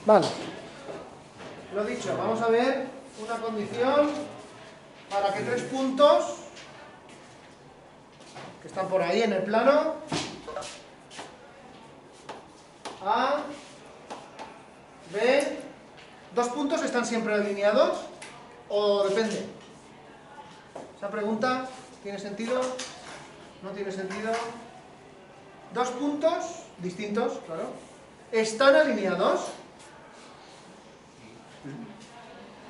Vale. Lo dicho, vamos a ver una condición para que 3 puntos que están por ahí en el plano A, B, 2 puntos están siempre alineados o depende. Esa pregunta tiene sentido, no tiene sentido. 2 puntos distintos, claro, están alineados.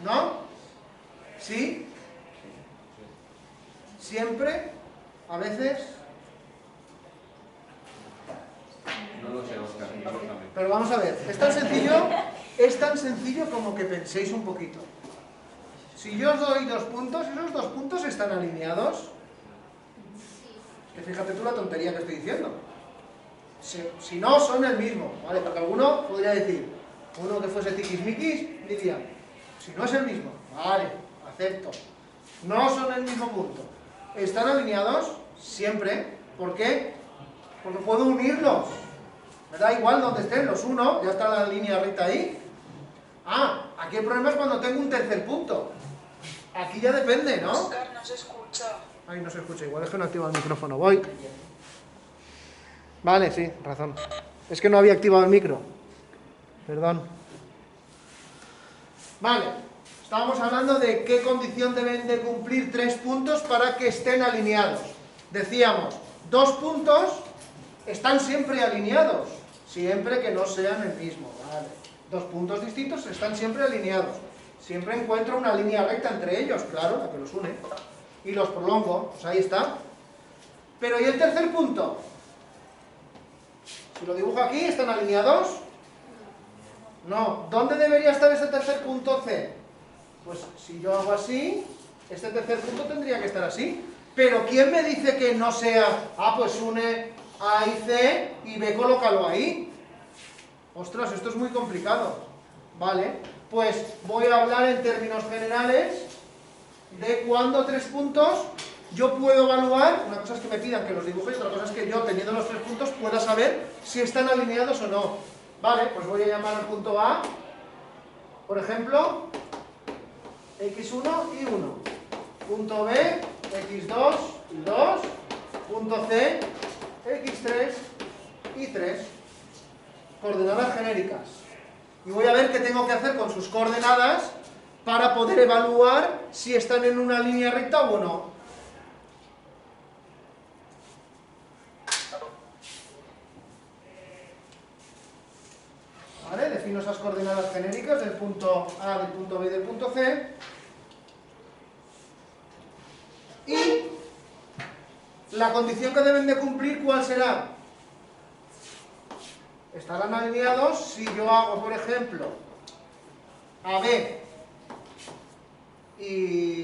¿No? ¿Sí? ¿Siempre? ¿A veces? No lo sé, Oscar. Pero vamos a ver, es tan sencillo como que penséis un poquito. Si yo os doy 2 puntos, ¿esos 2 puntos están alineados? Que fíjate tú la tontería que estoy diciendo. Si no, son el mismo, ¿vale? Porque alguno podría decir, uno que fuese tiquismiquis, diría, si no es el mismo, vale, acepto. No son el mismo punto. ¿Están alineados? Siempre. ¿Por qué? Porque puedo unirlos. Me da igual donde estén, los uno, ya está la línea recta ahí. Ah, aquí el problema es cuando tengo un tercer punto. Aquí ya depende, ¿no? Oscar, no se escucha. Ay, no se escucha, igual es que no activo el micrófono. Voy. Vale, sí, razón. Es que no había activado el micro. Perdón. Vale. Estábamos hablando de qué condición deben de cumplir 3 puntos para que estén alineados. Decíamos, 2 puntos están siempre alineados, siempre que no sean el mismo. Vale. 2 puntos distintos están siempre alineados. Siempre encuentro una línea recta entre ellos, claro, la que los une. Y los prolongo, pues ahí está. Pero ¿y el tercer punto? Si lo dibujo aquí, ¿están alineados? No. ¿Dónde debería estar ese tercer punto C? Pues si yo hago así, este tercer punto tendría que estar así. Pero ¿quién me dice que no sea, pues une A y C y B colócalo ahí? Ostras, esto es muy complicado. Vale, pues voy a hablar en términos generales de cuándo 3 puntos yo puedo evaluar. Una cosa es que me pidan que los dibuje y otra cosa es que yo, teniendo los 3 puntos, pueda saber si están alineados o no. Vale, pues voy a llamar al punto A, por ejemplo, x1 y 1. Punto B, x2 y 2. Punto C, x3 y 3. Coordenadas genéricas. Y voy a ver qué tengo que hacer con sus coordenadas para poder evaluar si están en una línea recta o no. ¿Vale? Defino esas coordenadas genéricas del punto A, del punto B y del punto C. Y la condición que deben de cumplir, ¿cuál será? Estarán alineados si yo hago, por ejemplo, AB y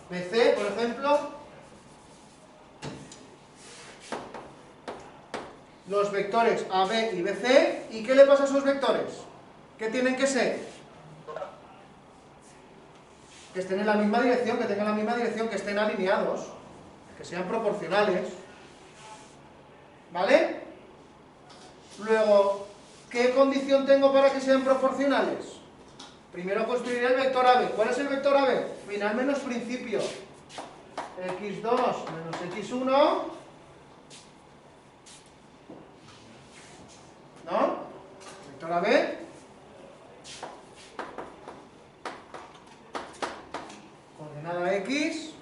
BC, por ejemplo, los vectores AB y BC, ¿y qué le pasa a esos vectores? ¿Qué tienen que ser? Que estén en la misma dirección, que tengan la misma dirección, que estén alineados, que sean proporcionales. ¿Vale? Luego, ¿qué condición tengo para que sean proporcionales? Primero construiré el vector AB. ¿Cuál es el vector AB? Final menos principio. x2 menos x1. ¿No? Vector AB. Coordenada x.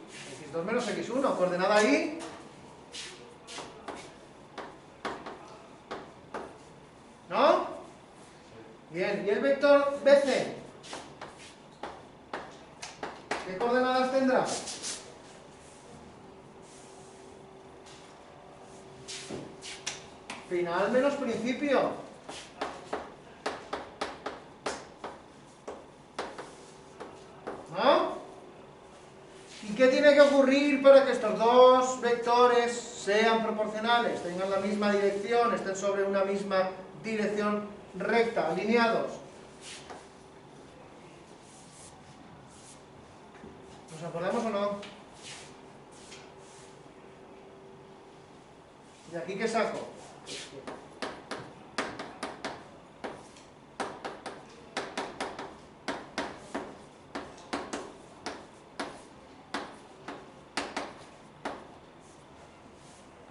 x2 menos x1. Coordenada y. ¿No? Bien, ¿y el vector BC? ¿Qué coordenadas tendrá? Final menos principio. ¿No? ¿Y qué tiene que ocurrir para que estos dos vectores sean proporcionales, tengan la misma dirección, estén sobre una misma dirección recta, alineados? ¿Nos acordamos o no? ¿De aquí qué saco?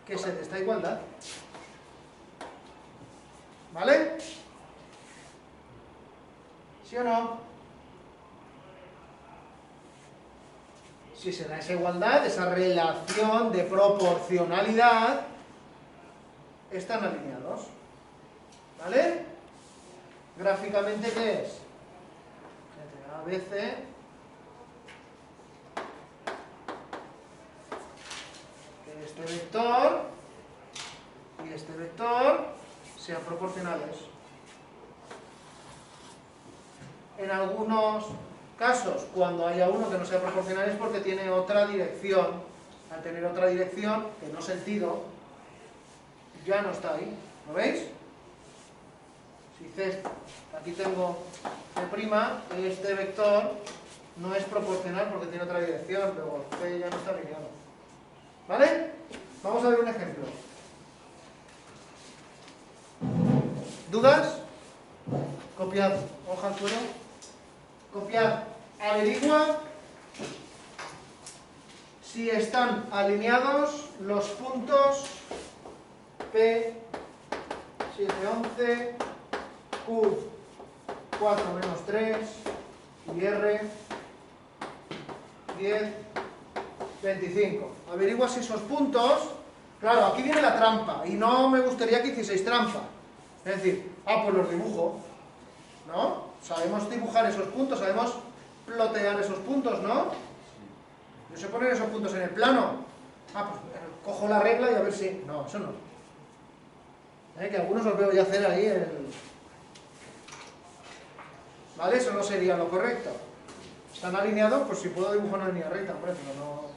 que se dé esta igualdad. ¿Vale? ¿Sí o no? Si se da esa igualdad, esa relación de proporcionalidad, están alineados. ¿Vale? Gráficamente, ¿qué es? ABC que este vector y este vector sean proporcionales. En algunos casos, cuando haya uno que no sea proporcional es porque tiene otra dirección. Al tener otra dirección, que no sentido, ya no está ahí. ¿Lo veis? Si C, aquí tengo C', este vector no es proporcional porque tiene otra dirección, pero C ya no está alineado. ¿Vale? Vamos a ver un ejemplo. ¿Dudas? Copiad hoja al suelo. Copiad. Averigua si están alineados los puntos P, 7, 11, Q, 4, menos 3 y R, 10, 25. Averigua si esos puntos... Claro, aquí viene la trampa y no me gustaría que hicieseis trampa. Es decir, pues los dibujo, ¿no? Sabemos dibujar esos puntos, sabemos plotear esos puntos, ¿no? Yo sé poner esos puntos en el plano. Pues cojo la regla y a ver si... No, eso no. Que algunos os veo ya hacer ahí el... ¿Vale? Eso no sería lo correcto. ¿Están alineados? Pues si puedo dibujar una línea recta, hombre, pero no...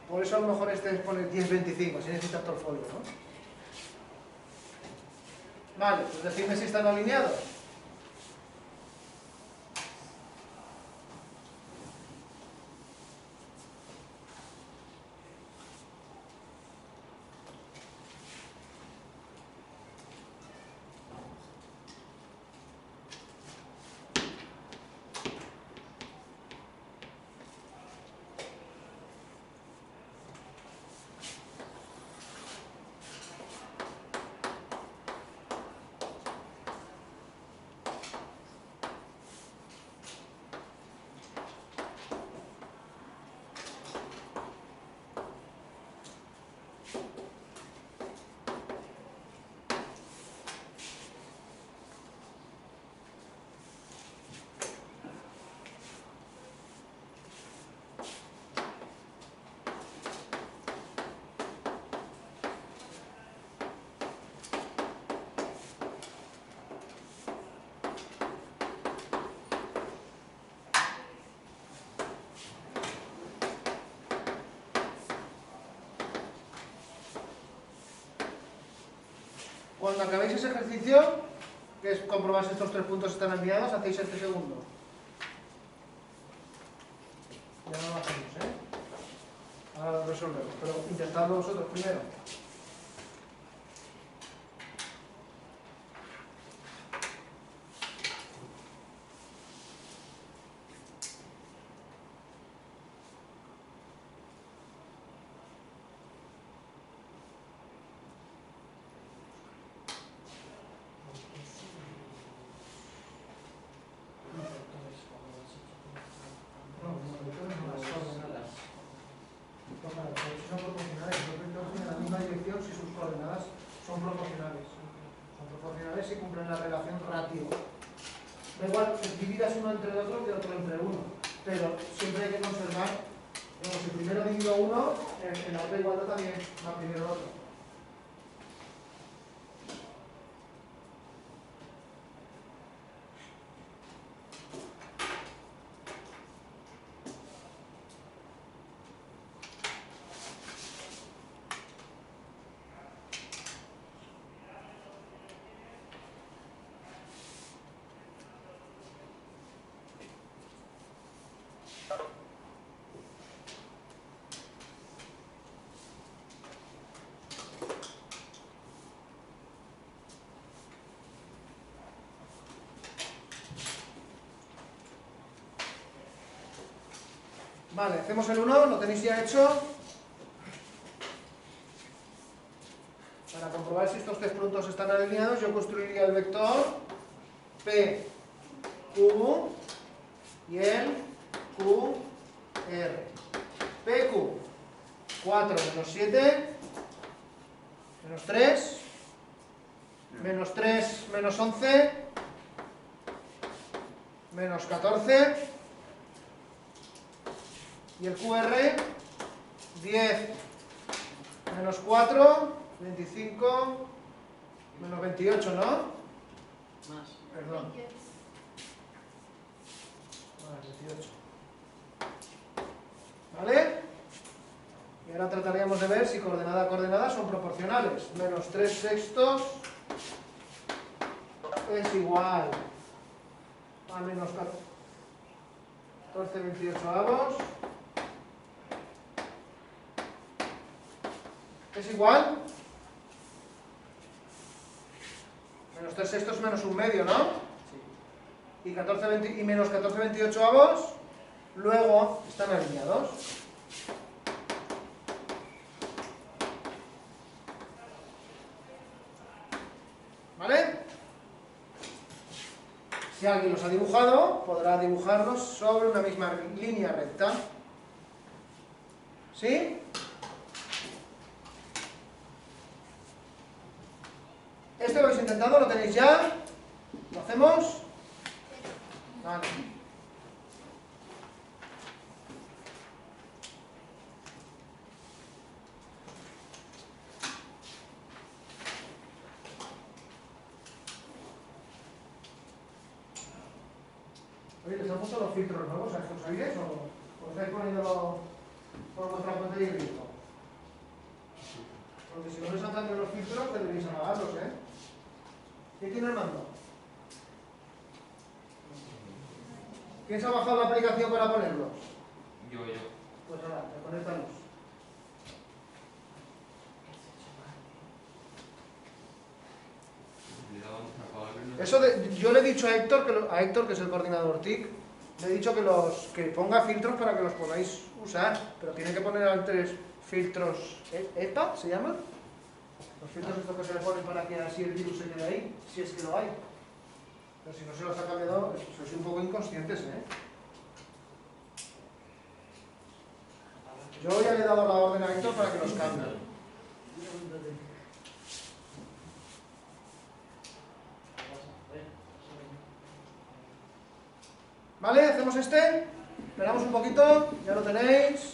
Por eso a lo mejor este es poner 10-25, si necesitas todo el folio, ¿no? Vale, pues decidme si están alineados. Cuando acabéis ese ejercicio, que es comprobar si estos tres puntos están alineados, hacéis este segundo. Ya no lo hacemos, ¿eh? Ahora lo resolvemos, pero intentadlo vosotros primero. Son proporcionales, los vectores tienen la misma dirección si sus coordenadas son proporcionales. Son proporcionales si cumplen la relación ratio. Da igual que dividas uno entre el otro que otro entre uno, pero siempre hay que conservar, digamos, si primero divido uno, en la otra igualdad también va primero el otro. Vale, hacemos el 1, lo tenéis ya hecho. puntos están alineados, yo construiría el vector P, Q y el Q, R. PQ, 4 menos 7, menos 3, menos 3 menos 11, menos 14, y el QR, 10 menos 4, 25, menos 28, ¿no? Más. Perdón. Más 28. ¿Vale? Y ahora trataríamos de ver si coordenada a coordenada son proporcionales. Menos 3 sextos es igual a menos 14 28 avos. ¿Es igual? Menos 3 sextos menos un medio, ¿no? Sí. Y, 14, y menos 14 28 avos, luego están alineados. ¿Vale? Si alguien los ha dibujado, podrá dibujarlos sobre una misma línea recta. ¿Sí? ¿Esto lo habéis intentado? ¿Lo tenéis ya? ¿Lo hacemos? Vale. Oye, ¿les han puesto los filtros nuevos a estos aires o estáis poniéndolo por vuestra cuenta y grito? Porque si no les han cambiado los filtros, deberéis apagarlos, ¿eh? ¿Quién tiene el mando? ¿Quién se ha bajado la aplicación para ponerlos? Yo. Pues ahora, desconéctalos. Eso yo le he dicho a Héctor, que es el coordinador TIC, le he dicho que ponga filtros para que los podáis usar, pero tiene que poner antes filtros EPA, ¿se llama? Los filtros estos que se le ponen para que así el virus se quede ahí, si es que lo hay. Pero si no se los ha cambiado, sois un poco inconscientes, ¿eh? Yo ya le he dado la orden a Héctor para que los cambie. ¿Vale? ¿Hacemos este? Esperamos un poquito, ya lo tenéis.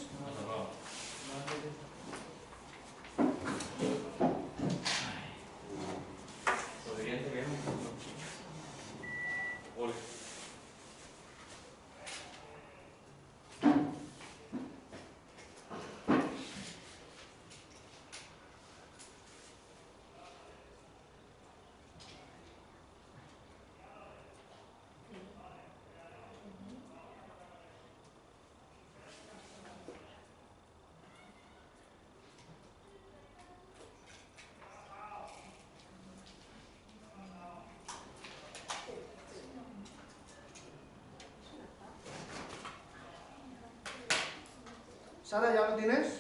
Sara, ¿ya lo tienes?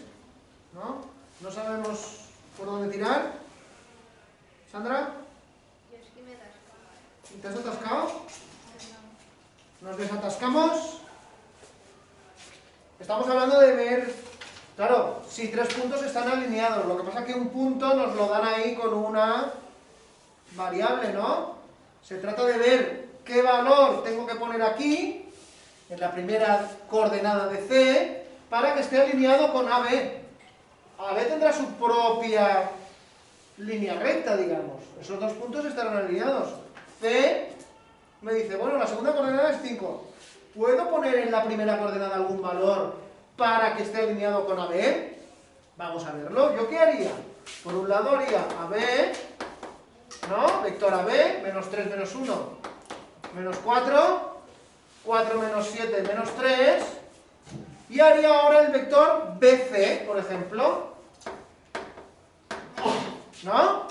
¿No? ¿No sabemos por dónde tirar? ¿Sandra? Yo es que me he atascado. ¿Te has atascado? ¿Nos desatascamos? Estamos hablando de ver, claro, si 3 puntos están alineados, lo que pasa es que un punto nos lo dan ahí con una variable, ¿no? Se trata de ver qué valor tengo que poner aquí, en la primera coordenada de C, para que esté alineado con AB. AB tendrá su propia línea recta, digamos. Esos 2 puntos estarán alineados. C me dice, bueno, la segunda coordenada es 5. ¿Puedo poner en la primera coordenada algún valor para que esté alineado con AB? Vamos a verlo. ¿Yo qué haría? Por un lado haría AB, ¿no? Vector AB, menos 3 menos 1, menos 4, 4 menos 7 menos 3, y haría ahora el vector BC, por ejemplo. ¿No?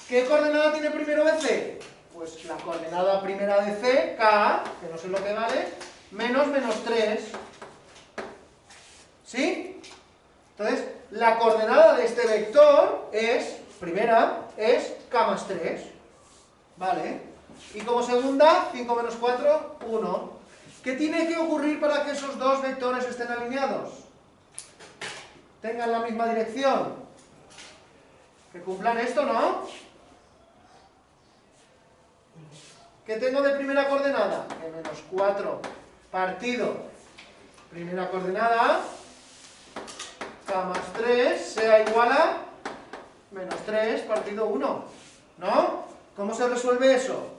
¿Qué coordenada tiene primero BC? Pues la coordenada primera de C, K, que no sé lo que vale, menos 3. ¿Sí? Entonces, la coordenada de este vector es primera es k más 3, ¿vale? Y como segunda, 5 menos 4, 1. ¿Qué tiene que ocurrir para que esos dos vectores estén alineados? Tengan la misma dirección. Que cumplan esto, ¿no? ¿Qué tengo de primera coordenada? Que menos 4 partido primera coordenada, k más 3 sea igual a menos 3 partido 1, ¿no? ¿Cómo se resuelve eso?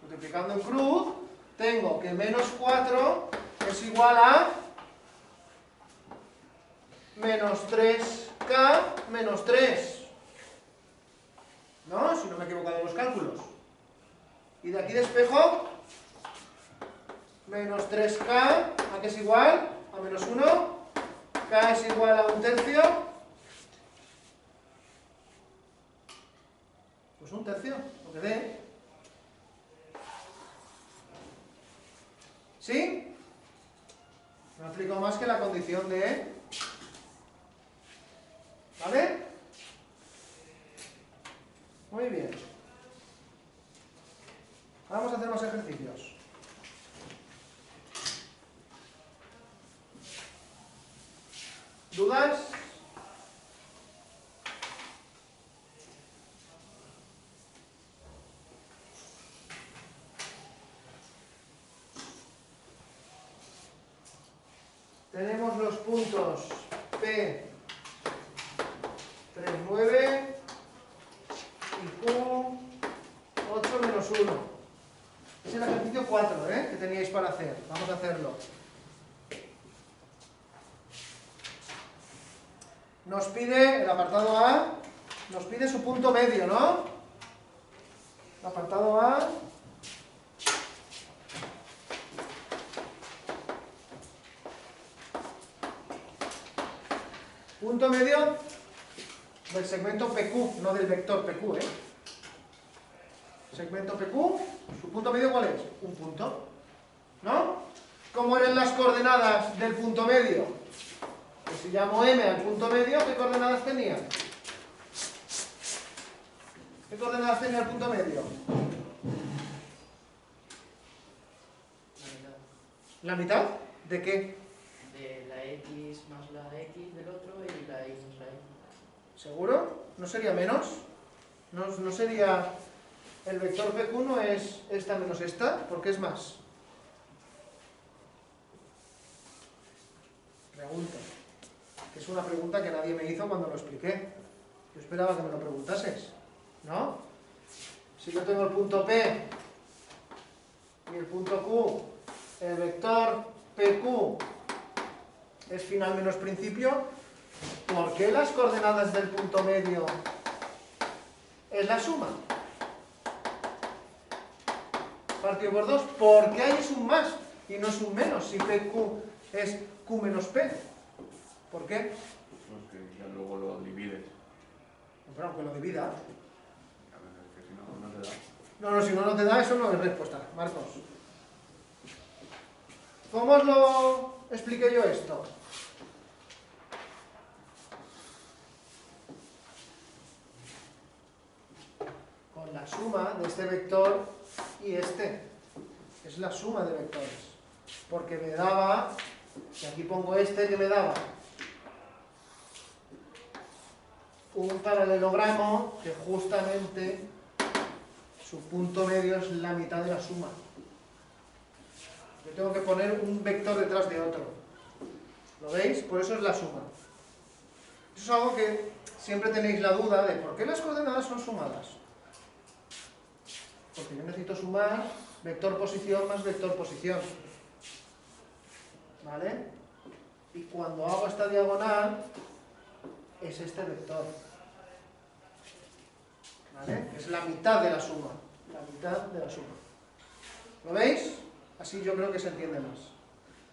Multiplicando en cruz, tengo que menos 4 es igual a menos 3k menos 3, ¿no? Si no me he equivocado en los cálculos. Y de aquí despejo menos 3k, ¿a qué es igual? A menos 1, k es igual a 1/3, pues 1/3, lo que dé. ¿Sí? No aplico más que la condición de... ¿Vale? Muy bien. Vamos a hacer más ejercicios. ¿Dudas? Tenemos los puntos P, 3, 9 y Q, 8 menos 1. Es el ejercicio 4, que teníais para hacer. Vamos a hacerlo. Nos pide, el apartado A, nos pide su punto medio, ¿no? El apartado A. Punto medio del segmento PQ, no del vector PQ, Segmento PQ, ¿su punto medio cuál es? Un punto, ¿no? ¿Cómo eran las coordenadas del punto medio? Pues si llamo M al punto medio, ¿qué coordenadas tenía? ¿Qué coordenadas tenía el punto medio? ¿La mitad? ¿De qué? De la X más la X del otro y la Y más la Y. ¿Seguro? ¿No sería menos? ¿No sería el vector PQ no es esta menos esta? ¿Por qué es más? Pregunta. Es una pregunta que nadie me hizo cuando lo expliqué. Yo esperaba que me lo preguntases, ¿no? Si yo tengo el punto P y el punto Q, el vector PQ es final menos principio, ¿por qué las coordenadas del punto medio es la suma? Partido por 2, ¿por qué ahí es un más y no es un menos si PQ es Q menos P? ¿Por qué? Pues que ya luego lo divides. Pero aunque lo divida. A ver, es que si no, no te da. No, si no te da, eso no es respuesta, Marcos. ¿Cómo os lo expliqué yo esto? Con la suma de este vector y este. Es la suma de vectores. Porque me daba, y aquí pongo este que me daba, un paralelogramo que justamente su punto medio es la mitad de la suma. Yo tengo que poner un vector detrás de otro. ¿Lo veis? Por eso es la suma. Eso es algo que siempre tenéis la duda de ¿por qué las coordenadas son sumadas? Porque yo necesito sumar vector posición más vector posición. ¿Vale? Y cuando hago esta diagonal, es este vector. ¿Vale? Es la mitad de la suma. La mitad de la suma. ¿Lo veis? Así yo creo que se entiende más.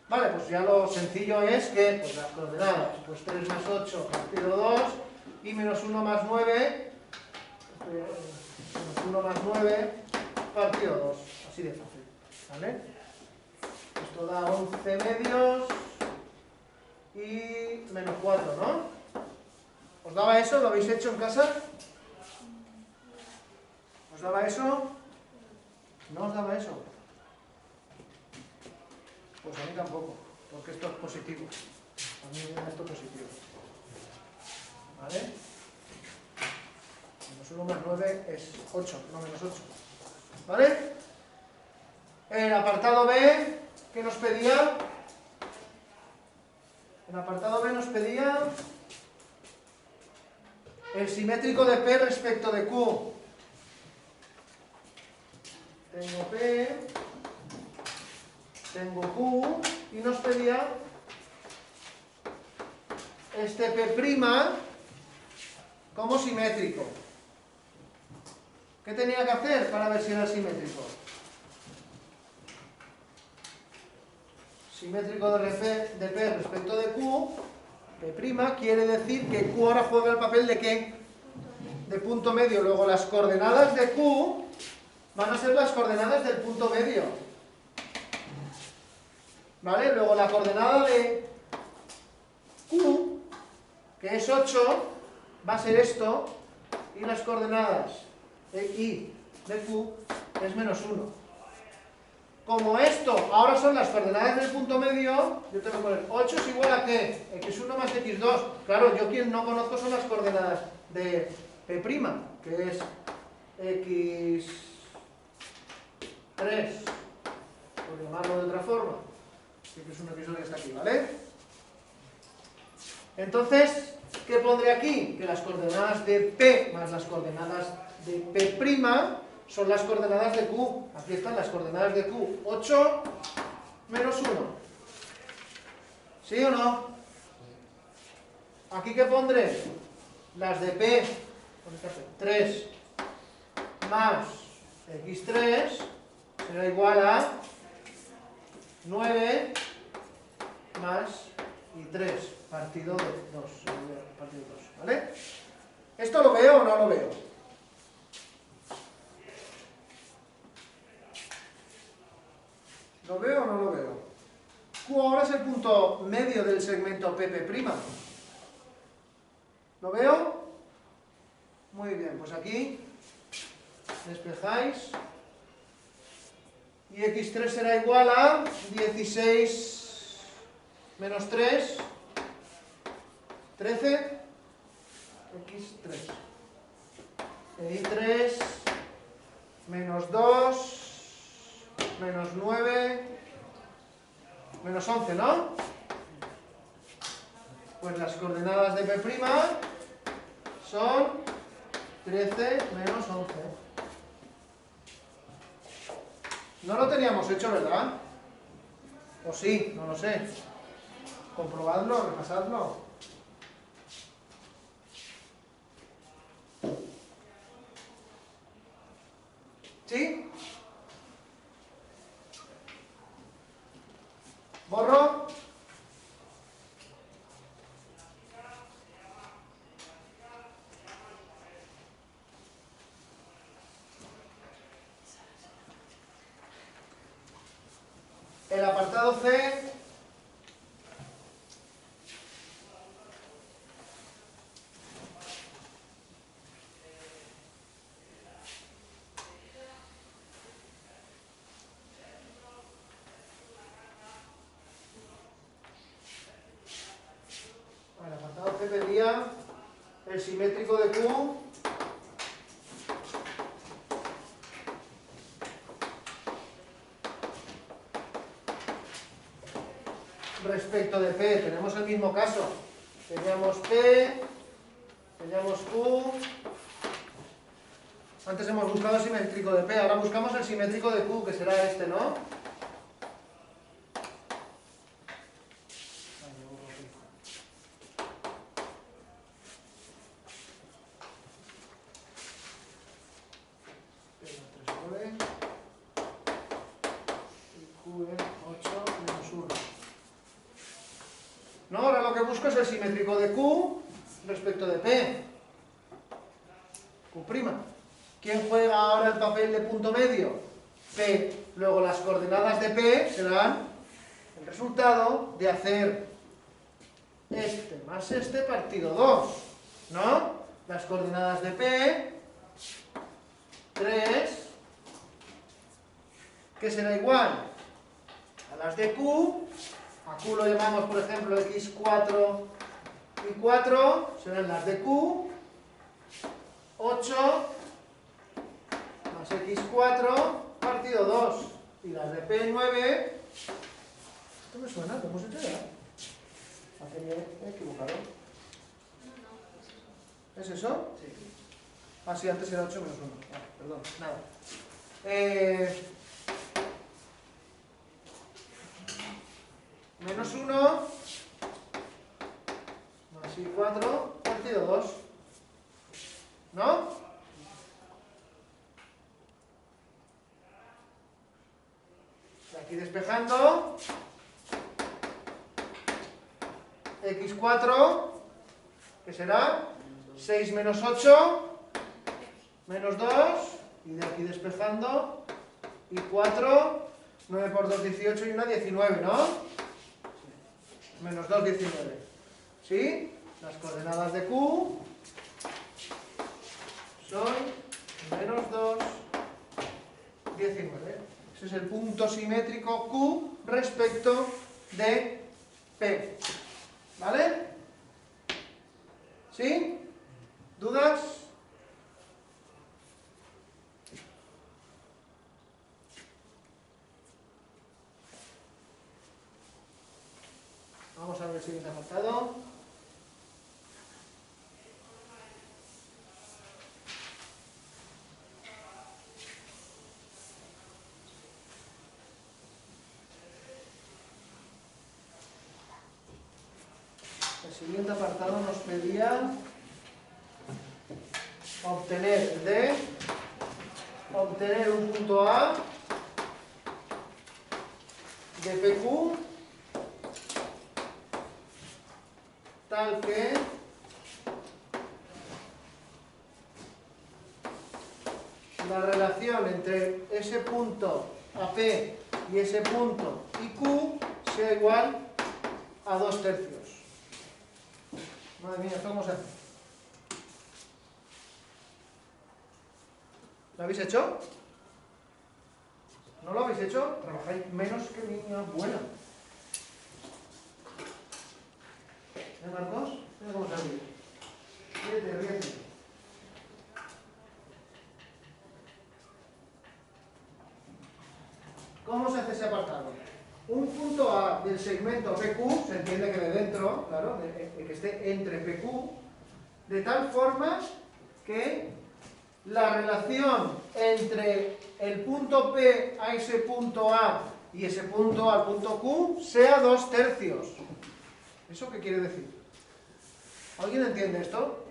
Vale, pues ya lo sencillo es que pues las coordenadas, pues 3 más 8 partido 2 y menos 1 más 9, menos 1 más 9 partido 2. Así de fácil. ¿Vale? Esto da 11 medios y menos 4, ¿no? ¿Os daba eso? ¿Lo habéis hecho en casa? ¿Os daba eso? ¿No os daba eso? Pues a mí tampoco, porque esto es positivo. A mí me viene esto positivo. ¿Vale? Menos 1 más 9 es 8, no menos 8. ¿Vale? El apartado B, ¿qué nos pedía? El apartado B nos pedía el simétrico de P respecto de Q. Tengo P, tengo Q, y nos pedía este P' como simétrico. ¿Qué tenía que hacer para ver si era simétrico? Simétrico de P respecto de Q, P' quiere decir que Q ahora juega el papel de ¿qué? De punto medio. Luego las coordenadas de Q van a ser las coordenadas del punto medio. ¿Vale? Luego la coordenada de Q, que es 8, va a ser esto, y las coordenadas de I de Q es menos 1. Como esto ahora son las coordenadas del punto medio, yo tengo que poner 8 es igual a ¿qué? X1 más X2. Claro, yo quien no conozco son las coordenadas de P', que es X3, por llamarlo de otra forma. X1, X2 que está aquí, ¿vale? Entonces, ¿qué pondré aquí? Que las coordenadas de P más las coordenadas de P' son las coordenadas de Q. Aquí están las coordenadas de Q. 8 menos 1. ¿Sí o no? ¿Aquí qué pondré? Las de P. 3 más X3 será igual a 9 más y 3 partido de 2. Partido de 2, ¿vale? ¿Esto lo veo o no lo veo? ¿Lo veo o no lo veo? Q ahora es el punto medio del segmento PP'. ¿Lo veo? Muy bien, pues aquí despejáis. Y X3 será igual a 16 menos 3, 13, X3. Y3 menos 2, menos 9, menos 11, ¿no? Pues las coordenadas de P' son 13 menos 11. No lo teníamos hecho, ¿verdad? ¿O sí? No lo sé. Comprobadlo, repasadlo. ¿Sí? ¿Borro? El apartado C pedía el simétrico de Q respecto de P. Tenemos el mismo caso. Teníamos P, teníamos Q. Antes hemos buscado el simétrico de P, ahora buscamos el simétrico de Q, que será este, ¿no? No, ahora lo que busco es el simétrico de Q respecto de P. Q'. ¿Quién juega ahora el papel de punto medio? P. Luego las coordenadas de P serán el resultado de hacer este más este partido 2. ¿No? Las coordenadas de P 3, que será igual a las de Q. A Q lo llamamos, por ejemplo, x4 y 4, serán las de Q. 8 más x4 partido 2. Y las de P9, esto me suena, ¿lo hemos hecho ya? ¿A que me he equivocado? No, ¿Es eso? Sí. Ah, sí, antes era 8 menos 1. Ah, perdón, nada. Menos 1 más y4 partido 2. ¿No? Y aquí despejando. x4, que será 6 menos 8, menos 2, y de aquí despejando, y 4, 9 por 2, 18 y 1, 19, ¿no? Menos 2, 19. ¿Sí? Las coordenadas de Q son menos 2, 19. Ese es el punto simétrico Q respecto de P. ¿Vale? ¿Sí? ¿Dudas? Vamos a ver el siguiente apartado. El siguiente apartado nos pedía obtener un punto A de PQ tal que la relación entre ese punto AP y ese punto IQ sea igual a 2/3. Madre mía, ¿esto cómo se hace? ¿Lo habéis hecho? ¿No lo habéis hecho? Trabajáis menos que niña buena. ¿Eh, Marcos? Mira cómo se ríe. Ríete, ríete. ¿Cómo se hace ese apartado? Un punto A del segmento PQ, se entiende que de dentro, claro, que esté entre PQ, de tal forma que la relación entre el punto P a ese punto A y ese punto al punto Q sea 2/3. ¿Eso qué quiere decir? ¿Alguien entiende esto?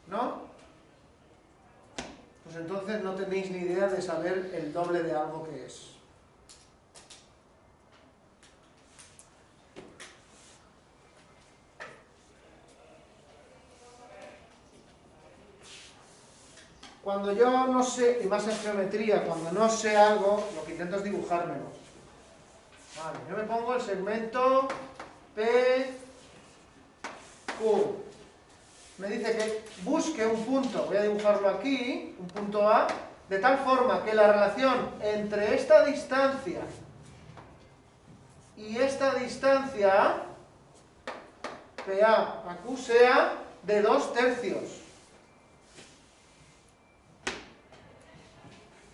¿No? Pues entonces no tenéis ni idea de saber el doble de algo que es. Cuando yo no sé, y más en geometría, cuando no sé algo, lo que intento es dibujármelo. Vale, yo me pongo el segmento PQ. Me dice que busque un punto, voy a dibujarlo aquí, un punto A, de tal forma que la relación entre esta distancia y esta distancia, PA a Q, sea de 2/3.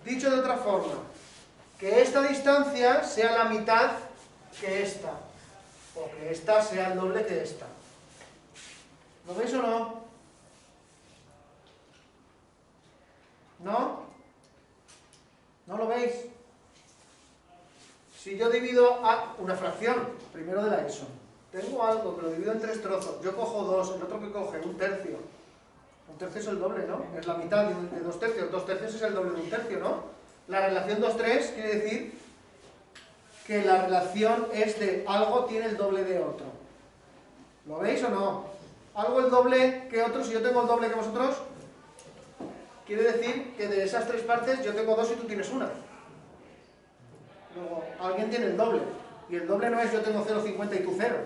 Dicho de otra forma, que esta distancia sea la mitad que esta, o que esta sea el doble que esta. ¿Lo veis o no? ¿No? ¿No lo veis? Si yo divido a una fracción, primero de la ESO, tengo algo que lo divido en 3 trozos, yo cojo 2, el otro que coge 1/3. 1/3 es el doble, ¿no? Es la mitad de 2/3. 2/3 es el doble de 1/3, ¿no? La relación 2/3 quiere decir que la relación es de algo tiene el doble de otro. ¿Lo veis o no? Algo el doble que otro, si yo tengo el doble que vosotros, quiere decir que de esas 3 partes yo tengo 2 y tú tienes 1. Luego, alguien tiene el doble. Y el doble no es yo tengo 0,50 y tú 0.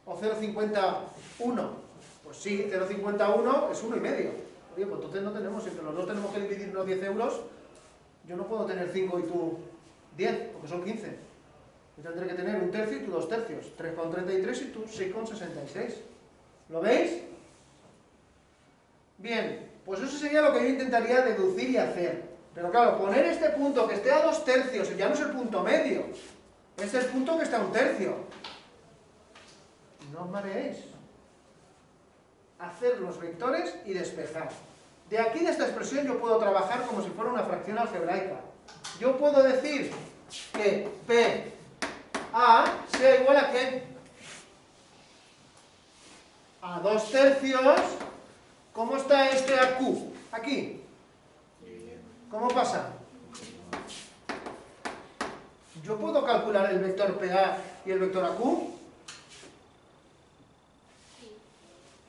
O 0,51. Pues sí, 0,51 es 1,5. Oye, pues entonces no tenemos, entre los dos tenemos que dividirnos 10 euros. Yo no puedo tener 5 y tú 10, porque son 15. Yo tendré que tener 1/3 y tú 2/3. 3,33 y tú 6,66. ¿Lo veis? Bien, pues eso sería lo que yo intentaría deducir y hacer. Pero claro, poner este punto que esté a 2/3, ya no es el punto medio, es el punto que está a 1/3. No os mareéis. Hacer los vectores y despejar. De aquí, de esta expresión, yo puedo trabajar como si fuera una fracción algebraica. Yo puedo decir que PA sea igual a ¿qué? A 2/3. ¿Cómo está este AQ? Aquí. ¿Cómo pasa? ¿Yo puedo calcular el vector PA y el vector AQ?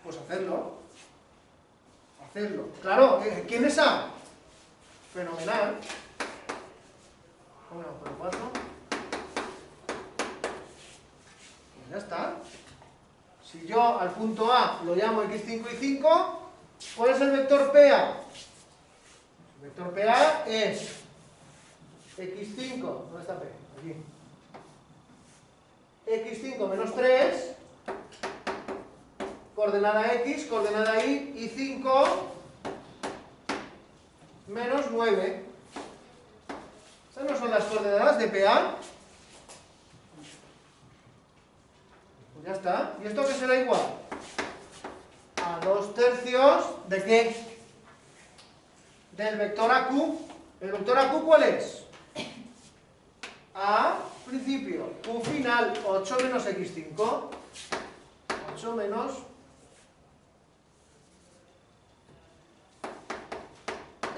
Pues hacerlo. Hacerlo. Claro, ¿quién es A? Fenomenal. Bueno, por 4. Pues ya está. Si yo al punto A lo llamo x5 y 5, ¿cuál es el vector PA? El vector PA es x5, ¿dónde está P? Aquí. x5 menos 3, coordenada x, coordenada y, y 5 menos 9. ¿Esas no son las coordenadas de PA? Pues ya está. ¿Y esto qué será igual? A 2/3 ¿de qué? Del vector AQ. ¿El vector AQ cuál es? A principio, Q final, 8 menos x5. 8 menos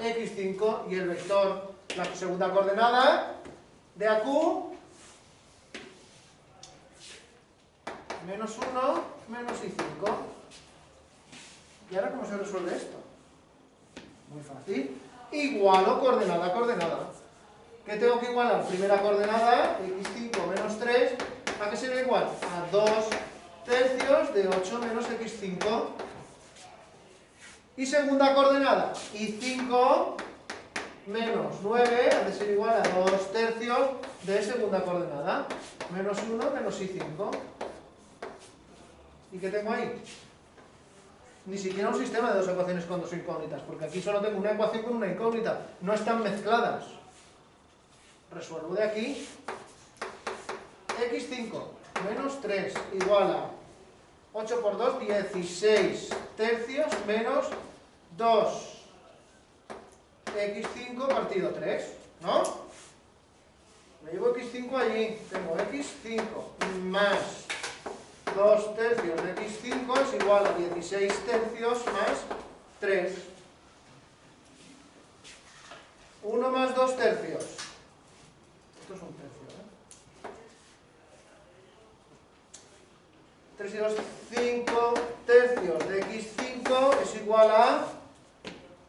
x5. Y el vector, la segunda coordenada de AQ, menos 1 menos y5. ¿Y ahora cómo se resuelve esto? Muy fácil. Igualo coordenada a coordenada. ¿Qué tengo que igualar? Primera coordenada, x5 menos 3, ¿a qué será igual? A 2/3 de 8 menos x5. Y segunda coordenada, y5 menos 9, ha de ser igual a 2/3 de segunda coordenada. Menos 1 menos y5. ¿Y qué tengo ahí? Ni siquiera un sistema de dos ecuaciones con dos incógnitas, porque aquí solo tengo una ecuación con una incógnita. No están mezcladas. Resuelvo de aquí. x5 menos 3 igual a 8 por 2, 16/3 menos 2 x5 partido 3, ¿no? Me llevo x5 allí, tengo x5 más 2/3 de x5 es igual a 16/3 más 3. 1 más 2/3. Esto es 1/3, ¿eh? 3 y 2, 5/3 de x5 es igual a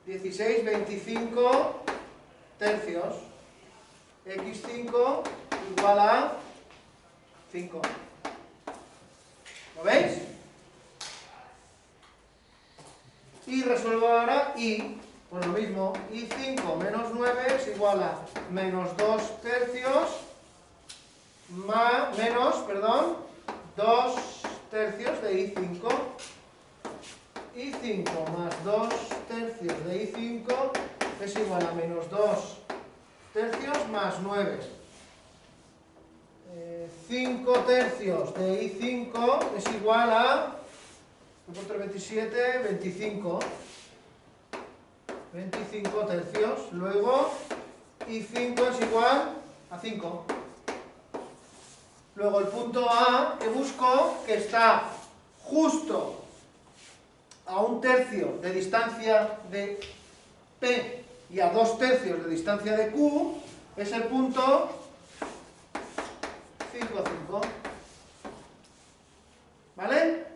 16, 25/3. x5 igual a 5. ¿Lo veis? Y resuelvo ahora y, pues lo mismo, y5 menos 9 es igual a menos 2/3 menos, perdón, 2/3 de i5. i5 más 2/3 de i5 es igual a menos 2/3 más 9. 5/3 de i5 es igual a 27, 25. 25/3. Luego, i5 es igual a 5. Luego el punto A que busco, que está justo a 1/3 de distancia de P y a 2/3 de distancia de Q, es el punto 5, 5. ¿Vale?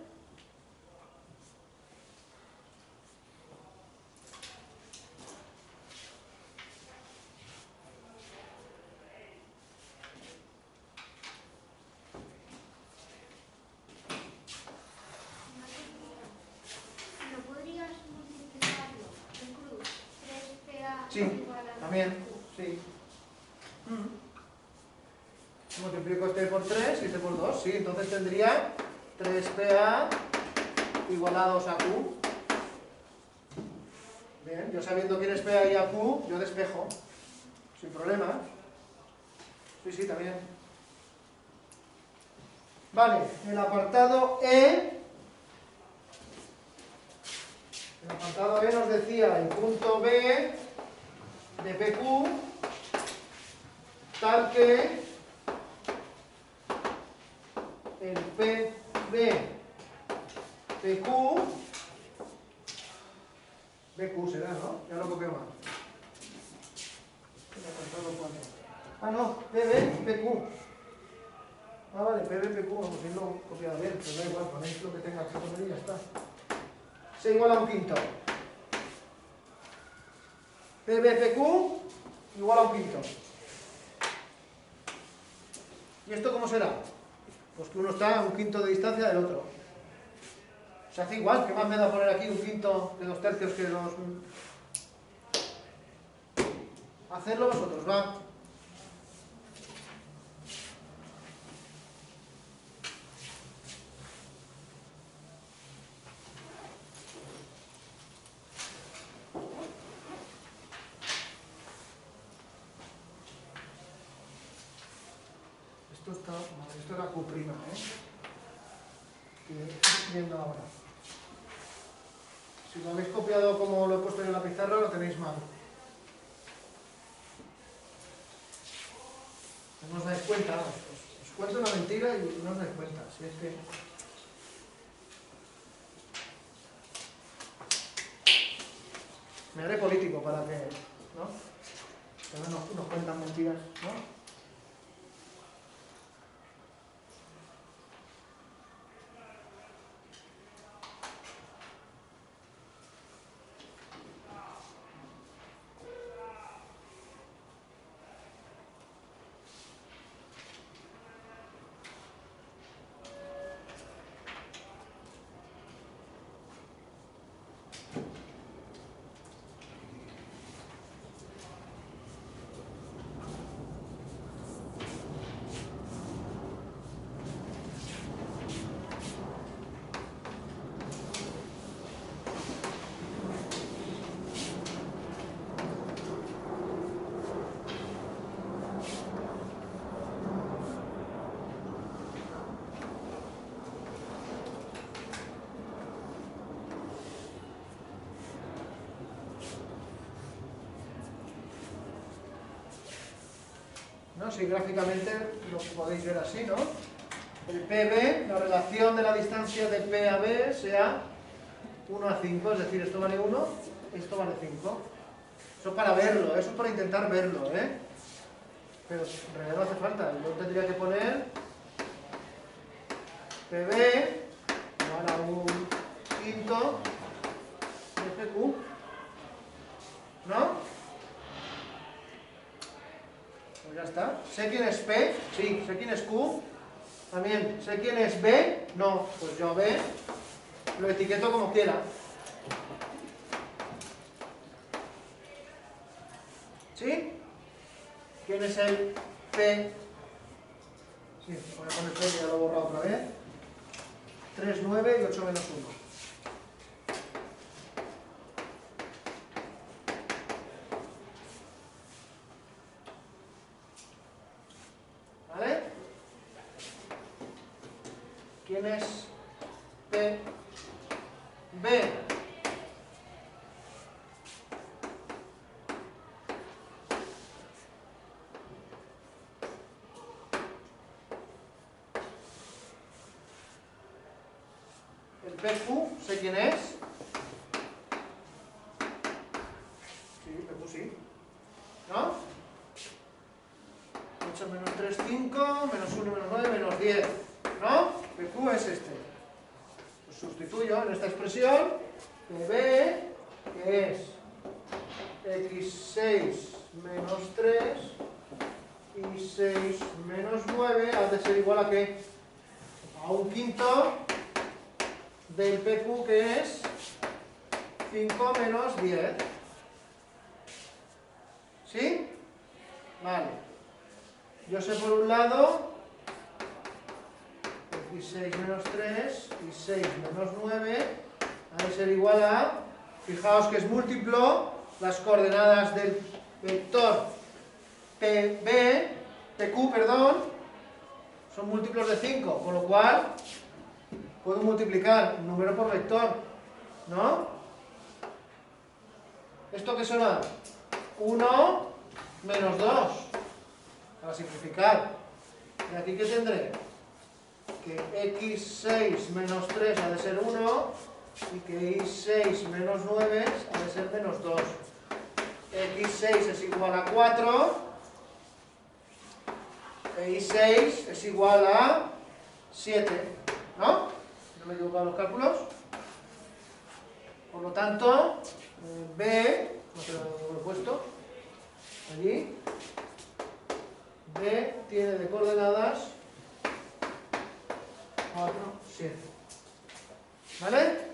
Sí, también, sí. Multiplico este por 3 y este por 2, sí, entonces tendría 3PA igual a 2AQ. Bien, yo sabiendo quién es PA y AQ, yo despejo, sin problemas. Sí, sí, también. Vale, el apartado E. El apartado E nos decía el punto B de PQ tal que el PB PQ BQ será, ¿no? Ya lo copio mal. El apartado 4. Ah, no, PB PQ. Ah, vale, PB PQ, vamos a irlo copiado bien, pero da igual, ponéis lo que tenga que poner y ya está. Se iguala a un quinto. PBPQ igual a un quinto. ¿Y esto cómo será? Pues que uno está a un quinto de distancia del otro. Se hace igual, ¿qué más me da poner aquí un quinto de 2/3 que los... Hacedlo vosotros, va. Esto era Q', que viendo ahora. Si lo habéis copiado como lo he puesto yo en la pizarra, lo tenéis mal. No os dais cuenta, os cuento una mentira y no os dais cuenta. Si es que... Me haré político para que, ¿no? Que no nos cuentan mentiras, ¿no? ¿No? Si gráficamente lo podéis ver así, ¿no? El PB, la relación de la distancia de P a B sea 1 a 5, es decir, esto vale 1, esto vale 5. Eso para verlo, eso para intentar verlo, ¿eh? Pero en realidad no hace falta, yo tendría que poner PB igual a un quinto de PQ, ¿no? Pues ya está. ¿Sé quién es P? Sí. ¿Sé quién es Q? También. ¿Sé quién es B? No. Pues yo B lo etiqueto como quiera. ¿Sí? ¿Quién es el P? Sí, voy a poner P, que ya lo he borrado otra vez. 3, 9 y 8 menos 1. ¿Quién es P? B. El PQ, ¿sé quién es? Sí, PQ sí. ¿No? 8 menos 3, 5, menos 1, menos 9, menos 10. ¿No? PQ es este. Pues sustituyo en esta expresión PB, que es x6 menos 3 y 6 menos 9, ha de ser igual a ¿qué? A un quinto del PQ, que es 5 menos 10. yo sé por un lado x6 menos 3 y 6 menos 9 ha de ser igual a, fijaos que es múltiplo, las coordenadas del vector PQ, perdón, son múltiplos de 5, con lo cual puedo multiplicar un número por vector, ¿no? ¿Esto qué será? 1 menos 2, para simplificar. ¿Y aquí qué tendré? Que x6 menos 3 ha de ser 1 y que y6 menos 9 ha de ser menos 2. x6 es igual a 4 e y6 es igual a 7, ¿no? ¿No me he equivocado en los cálculos? Por lo tanto, B, no sé dónde lo he puesto, allí, B tiene de coordenadas 4, 7. ¿Vale?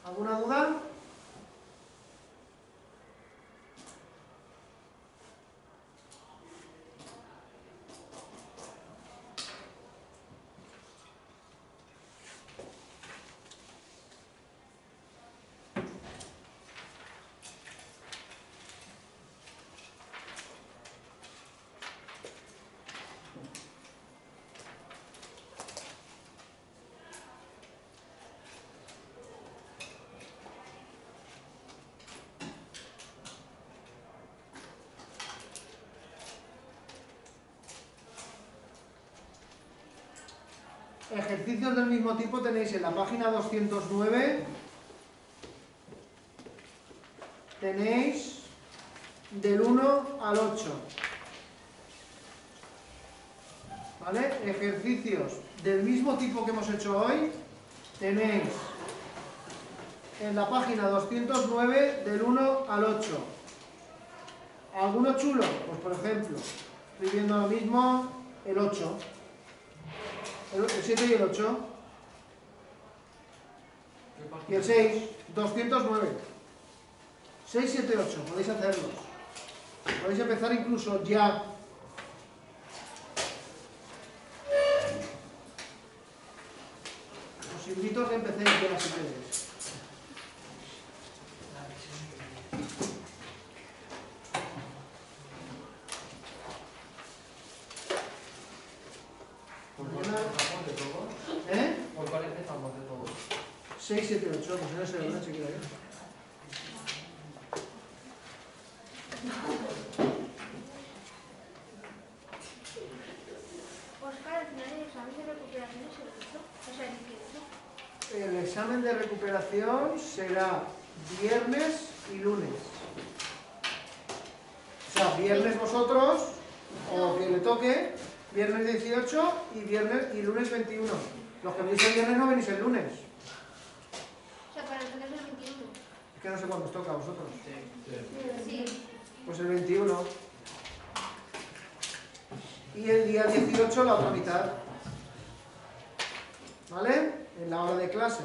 ¿Alguna duda? Ejercicios del mismo tipo tenéis en la página 209, tenéis del 1 al 8, ¿vale? Ejercicios del mismo tipo que hemos hecho hoy, tenéis en la página 209 del 1 al 8. ¿Alguno chulo? Pues por ejemplo, estoy viendo lo mismo, el 8. El 7 y el 8. Y el 6, 209. 6, 7, 8, podéis hacerlos. Podéis empezar incluso ya. Os invito a que empecéis ya si queréis. ¿Por cuál empezamos de todos? 6, 7, 8, pues en ese orden si queréis. Oscar, al final el examen de recuperación es el 8, o sea, el 18. El examen de recuperación será viernes y lunes. O sea, viernes vosotros, o quien le toque, viernes 18 y lunes 21. Los que venís el viernes no venís el lunes. O sea, para nosotros es el 21. Es que no sé cuándo os toca a vosotros. Sí. Pues el 21. Y el día 18 la otra mitad. ¿Vale? En la hora de clase.